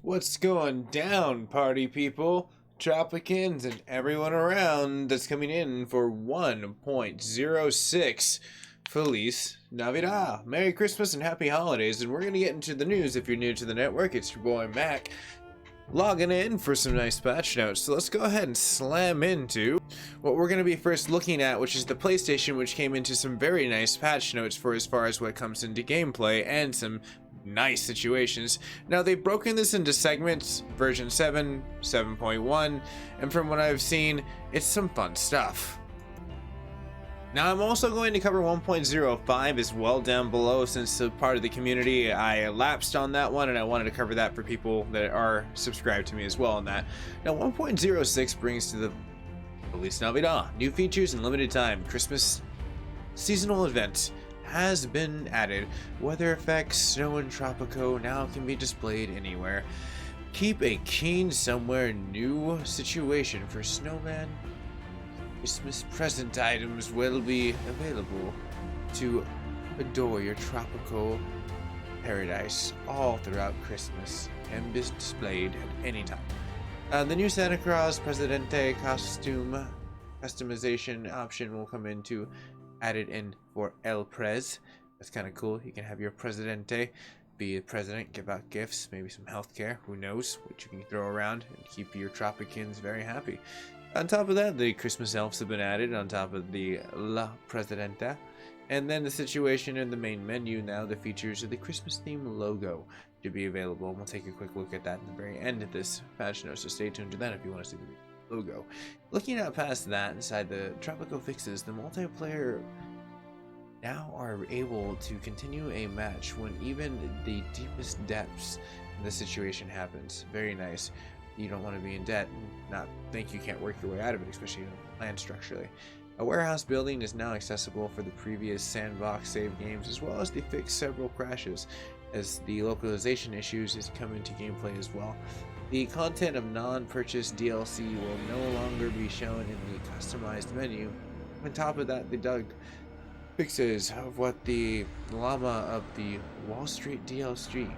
What's going down, party people, Tropicans, and everyone around that's coming in for 1.06 Feliz Navidad. Merry Christmas and Happy Holidays, and we're going to get into the news. If you're new to the network, it's your boy Mac, logging in for some nice patch notes. So let's go ahead and slam into what we're going to be first looking at, which is the PlayStation, which came into some very nice patch notes for as far as what comes into gameplay and some nice situations. Now they've broken this into segments, version 7, 7.1, and from what I've seen, it's some fun stuff. Now I'm also going to cover 1.05 as well down below, since a part of the community I lapsed on that one and I wanted to cover that for people that are subscribed to me as well on that. Now 1.06 brings to the Feliz Navidad new features and limited time Christmas seasonal event has been added. Weather effects, snow and Tropico now can be displayed anywhere. Keep a keen somewhere new situation for snowman. Christmas present items will be available to adore your tropical paradise all throughout Christmas and be displayed at any time. The new Santa Claus Presidente costume customization option will come into added in for El Prez. That's kind of cool. You can have your Presidente be the president, give out gifts, maybe some healthcare, who knows, which you can throw around and keep your Tropicans very happy. On top of that, the Christmas elves have been added on top of the La Presidenta. And then the situation in the main menu now, the features of the Christmas theme logo to be available. And we'll take a quick look at that at the very end of this patch note, so stay tuned to that if you want to see the logo. Looking out past that, inside the Tropico fixes, the multiplayer now are able to continue a match when even the deepest depths of the situation happens. Very nice. You don't want to be in debt and not think you can't work your way out of it, especially plan structurally. A warehouse building is now accessible for the previous sandbox save games, as well as they fix several crashes as the localization issues has come into gameplay as well. The content of non-purchased DLC will no longer be shown in the customized menu. On top of that, they dug fixes of what the llama of the Wall Street DLC.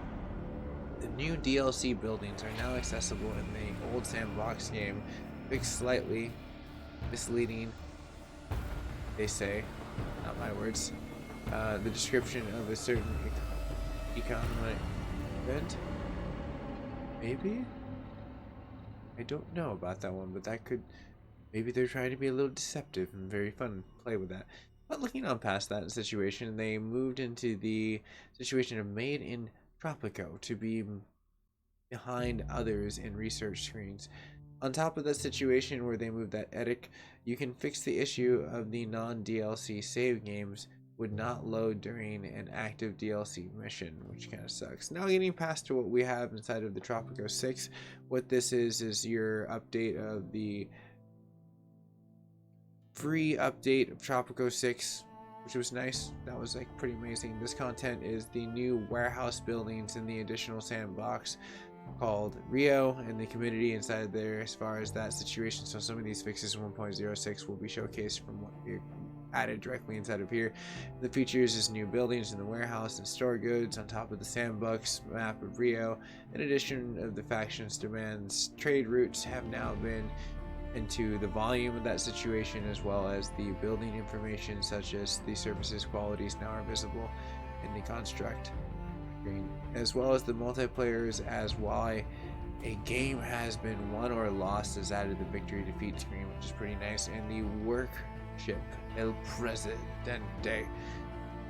The new DLC buildings are now accessible in the old sandbox game, fixed slightly misleading, they say, not my words. The description of a certain economic event, maybe? I don't know about that one, but that could, maybe they're trying to be a little deceptive and very fun to play with that. But looking on past that situation, they moved into the situation of made in Tropico to be behind others in research screens. On top of that situation where they moved that edit, you can fix the issue of the non-DLC save games would not load during an active DLC mission, which kind of sucks. Now getting past to what we have inside of the Tropico 6, what this is your update of the free update of Tropico 6, which was nice. That was like pretty amazing. This content is the new warehouse buildings in the additional sandbox called A.I.O and the community inside there as far as that situation. So some of these fixes in 1.06 will be showcased from what we added directly inside of here. The features is new buildings in the warehouse and store goods on top of the sandbox map of A.I.O. In addition of the factions demands, trade routes have now been into the volume of that situation, as well as the building information such as the services qualities now are visible in the construct screen, as well as the multiplayers as why a game has been won or lost is added the victory defeat screen, which is pretty nice, and the workship El Presidente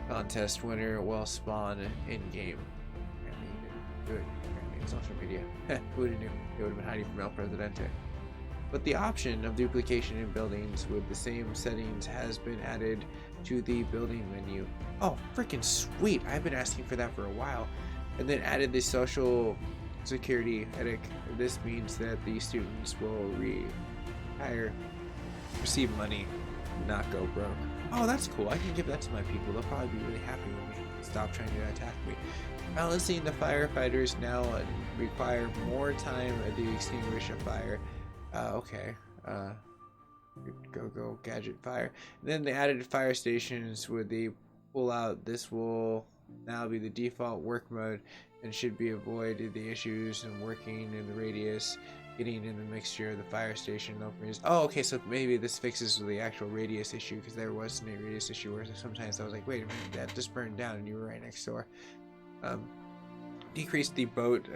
contest winner will spawn in game. Good. In social media. Who would have knew? It would have been hiding from El Presidente. But the option of duplication in buildings with the same settings has been added to the building menu. Oh, freaking sweet! I've been asking for that for a while. And then added the social security edit. This means that the students will receive money, not go broke. Oh, that's cool. I can give that to my people. They'll probably be really happy with me. Stop trying to attack me. Balancing the firefighters now require more time to extinguish a fire. Okay. Go gadget fire. And then they added fire stations with the pull out. This will now be the default work mode and should be avoided the issues and working in the radius, getting in the mixture of the fire station openers. Oh, okay, so maybe this fixes the actual radius issue, because there was a radius issue where sometimes I was like, wait a minute, that just burned down and you were right next door. Decrease the boat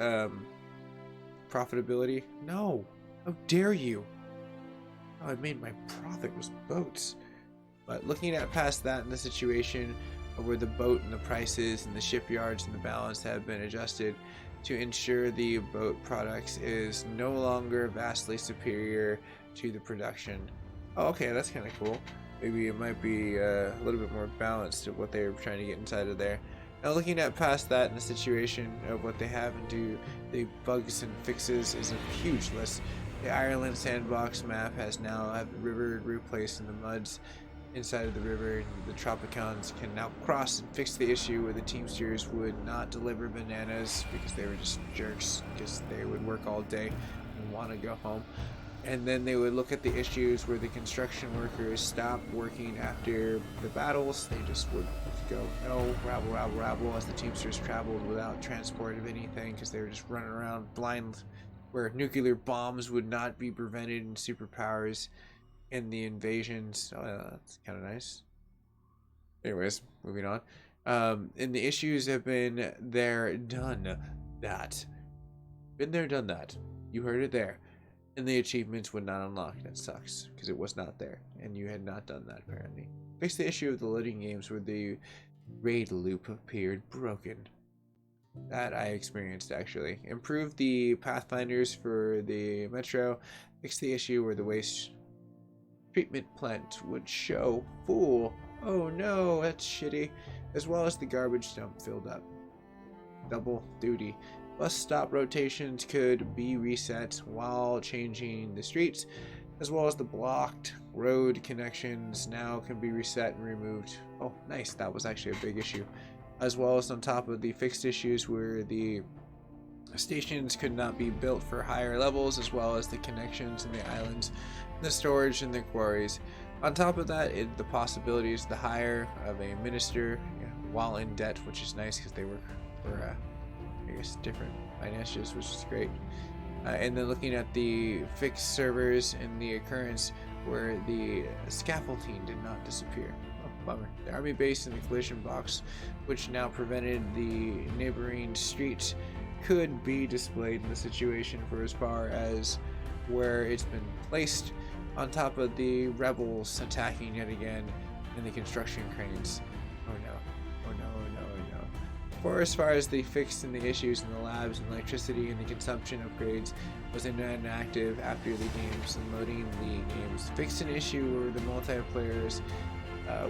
profitability. No, how dare you? Oh, I made my profit was boats. But looking at past that in the situation where the boat and the prices and the shipyards and the balance have been adjusted to ensure the boat products is no longer vastly superior to the production. Oh, okay, that's kind of cool. Maybe it might be a little bit more balanced to what they were trying to get inside of there. Now looking at past that in the situation of what they have and do, the bugs and fixes is a huge list. The Ireland sandbox map has now had the river replaced in the muds inside of the river, and the Tropicons can now cross and fix the issue where the Teamsters would not deliver bananas because they were just jerks, because they would work all day and want to go home. And then they would look at the issues where the construction workers stopped working after the battles. They just would go, no, rabble, rabble, rabble, as the Teamsters traveled without transport of anything because they were just running around blind, where nuclear bombs would not be prevented in superpowers in the invasions. Oh, yeah, that's kind of nice. Anyways, moving on. And the issues have been there, done that. Been there, done that. You heard it there. And the achievements would not unlock. That sucks, because it was not there, and you had not done that apparently. Fix the issue of the loading games where the raid loop appeared broken. That I experienced actually. Improve the pathfinders for the metro. Fix the issue where the waste treatment plant would show full. Oh no, that's shitty. As well as the garbage dump filled up. Double duty. Bus stop rotations could be reset while changing the streets, as well as the blocked road connections now can be reset and removed. Oh, nice. That was actually a big issue. As well as on top of the fixed issues where the stations could not be built for higher levels, as well as the connections in the islands, the storage in the quarries. On top of that, the possibilities, the hire of a minister while in debt, which is nice because they work for I guess different financials, which is great. And then looking at the fixed servers and the occurrence where the scaffolding did not disappear. Oh, bummer. The army base in the collision box, which now prevented the neighboring streets, could be displayed in the situation for as far as where it's been placed on top of the rebels attacking yet again in the construction cranes. Oh no. Oh no, oh no, oh no. For as far as the fixed and the issues in the labs and electricity and the consumption upgrades was inactive after the games and loading the games. Fixed an issue where the multiplayers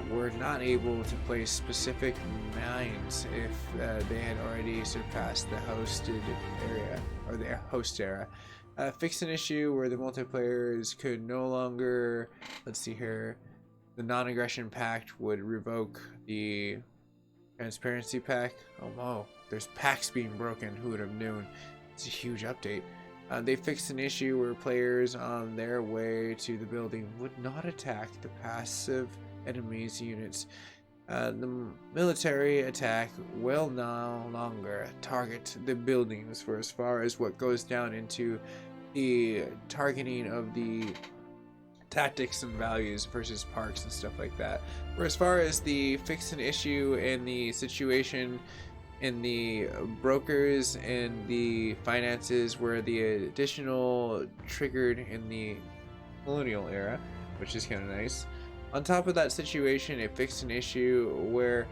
were not able to place specific mines if they had already surpassed the hosted area or the host era. Fixed an issue where the multiplayers could no longer, let's see here, the non-aggression pact would revoke the transparency pack. Oh no, there's packs being broken, who would have known? It's a huge update. They fixed an issue where players on their way to the building would not attack the passive enemies units. The military attack will no longer target the buildings for as far as what goes down into the targeting of the tactics and values versus parks and stuff like that. For as far as the fix an issue and the situation in the brokers and the finances where the additional triggered in the colonial era, which is kind of nice. On top of that situation, it fixed an issue where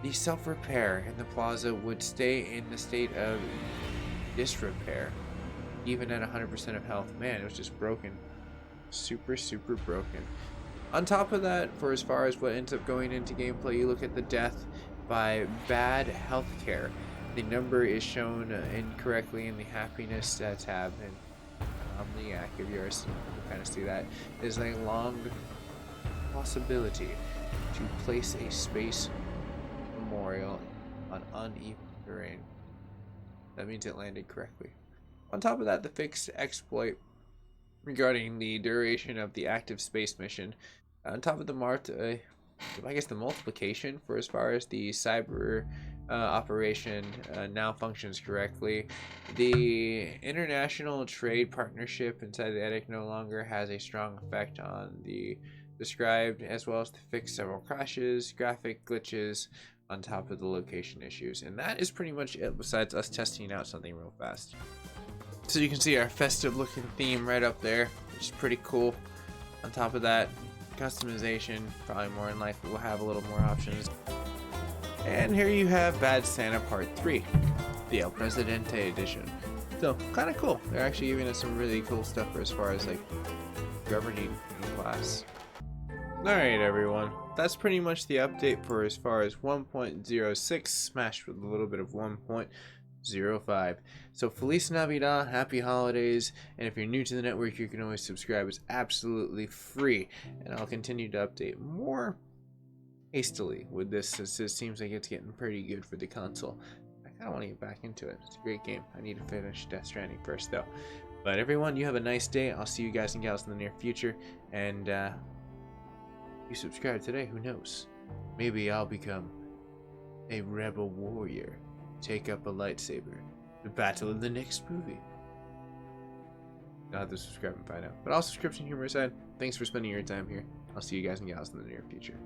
the self-repair in the plaza would stay in the state of disrepair, even at 100% of health. Man, it was just broken. Super, super broken. On top of that, for as far as what ends up going into gameplay, you look at the death by bad healthcare. The number is shown incorrectly in the happiness tab, and on the act of yours, you can kind of see that. There's a long possibility to place a space memorial on uneven terrain. That means it landed correctly. On top of that, the fixed exploit regarding the duration of the active space mission. On top of the I guess the multiplication for as far as the cyber operation now functions correctly. The international trade partnership inside the EDIC no longer has a strong effect on the described, as well as to fix several crashes, graphic glitches, on top of the location issues. And that is pretty much it, besides us testing out something real fast. So you can see our festive looking theme right up there, which is pretty cool. On top of that, customization, probably more in life, we'll have a little more options. And here you have Bad Santa Part 3, the El Presidente edition. So, kind of cool. They're actually giving us some really cool stuff for as far as like governing in class. Alright everyone, that's pretty much the update for as far as 1.06 smashed with a little bit of 1.05. So Feliz Navidad, happy holidays, and if you're new to the network you can always subscribe. It's absolutely free, and I'll continue to update more hastily with this, since it seems like it's getting pretty good for the console. I kind of want to get back into it. It's a great game. I need to finish Death Stranding first though. But everyone, you have a nice day. I'll see you guys and gals in the near future, and you subscribe today, who knows? Maybe I'll become a rebel warrior, take up a lightsaber, the battle of the next movie. I'll have to subscribe and find out. But all subscription humor aside, thanks for spending your time here. I'll see you guys and gals in the near future.